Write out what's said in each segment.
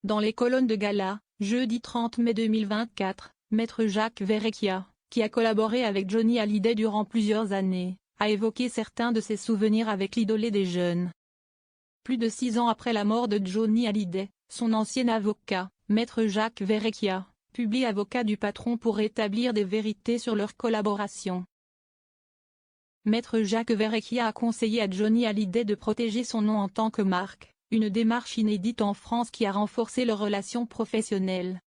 Dans les colonnes de Gala, jeudi 30 mai 2024, Maître Jacques Verrecchia, qui a collaboré avec Johnny Hallyday durant plusieurs années, a évoqué certains de ses souvenirs avec l'idolé des jeunes. Plus de 6 ans après la mort de Johnny Hallyday, son ancien avocat, Maître Jacques Verrecchia, publie Avocat du patron pour établir des vérités sur leur collaboration. Maître Jacques Verrecchia a conseillé à Johnny Hallyday de protéger son nom en tant que marque, une démarche inédite en France qui a renforcé leurs relations professionnelles.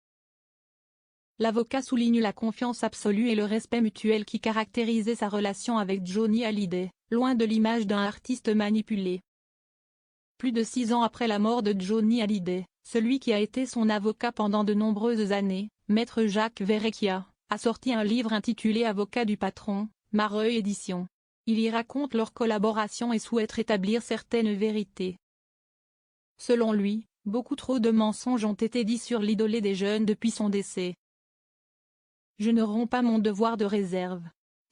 L'avocat souligne la confiance absolue et le respect mutuel qui caractérisaient sa relation avec Johnny Hallyday, loin de l'image d'un artiste manipulé. Plus de 6 ans après la mort de Johnny Hallyday, celui qui a été son avocat pendant de nombreuses années, Maître Jacques Verrecchia, a sorti un livre intitulé Avocat du patron, Mareuil Éditions. Il y raconte leur collaboration et souhaite rétablir certaines vérités. Selon lui, beaucoup trop de mensonges ont été dits sur l'idolé des jeunes depuis son décès. Je ne romps pas mon devoir de réserve.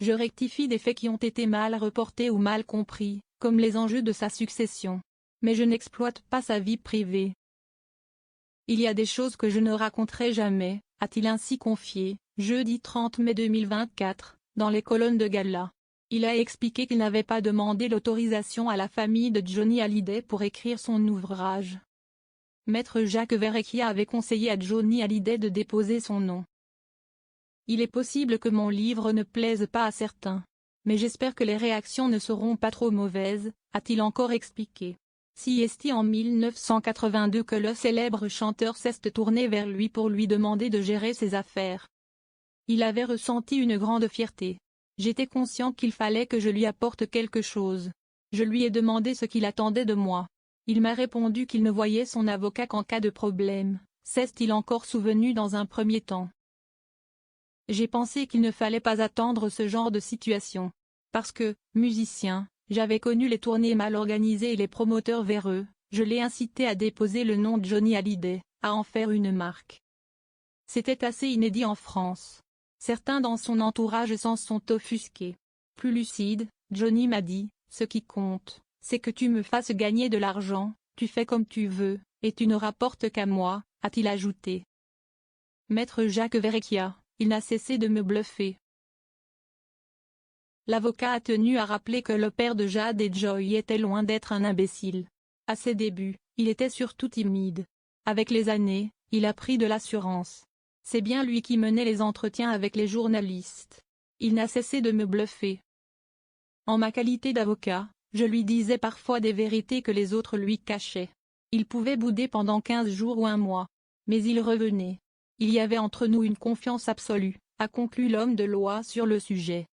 Je rectifie des faits qui ont été mal reportés ou mal compris, comme les enjeux de sa succession. Mais je n'exploite pas sa vie privée. Il y a des choses que je ne raconterai jamais, a-t-il ainsi confié, jeudi 30 mai 2024, dans les colonnes de Gala. Il a expliqué qu'il n'avait pas demandé l'autorisation à la famille de Johnny Hallyday pour écrire son ouvrage. Maître Jacques Verrecchia avait conseillé à Johnny Hallyday de déposer son nom. Il est possible que mon livre ne plaise pas à certains. Mais j'espère que les réactions ne seront pas trop mauvaises, a-t-il encore expliqué. Si est en 1982 que le célèbre chanteur s'est tourné vers lui pour lui demander de gérer ses affaires. Il avait ressenti une grande fierté. J'étais conscient qu'il fallait que je lui apporte quelque chose. Je lui ai demandé ce qu'il attendait de moi. Il m'a répondu qu'il ne voyait son avocat qu'en cas de problème, s'est-il encore souvenu dans un premier temps. J'ai pensé qu'il ne fallait pas attendre ce genre de situation. Parce que, musicien, j'avais connu les tournées mal organisées et les promoteurs véreux, je l'ai incité à déposer le nom de Johnny Hallyday, à en faire une marque. C'était assez inédit en France. Certains dans son entourage s'en sont offusqués. Plus lucide, Johnny m'a dit, ce qui compte, c'est que tu me fasses gagner de l'argent, tu fais comme tu veux, et tu ne rapportes qu'à moi, a-t-il ajouté. Maître Jacques Verrecchia, il n'a cessé de me bluffer. L'avocat a tenu à rappeler que le père de Jade et Joy était loin d'être un imbécile. À ses débuts, il était surtout timide. Avec les années, il a pris de l'assurance. C'est bien lui qui menait les entretiens avec les journalistes. Il n'a cessé de me bluffer. En ma qualité d'avocat, je lui disais parfois des vérités que les autres lui cachaient. Il pouvait bouder pendant 15 jours ou un mois. Mais il revenait. Il y avait entre nous une confiance absolue, a conclu l'homme de loi sur le sujet.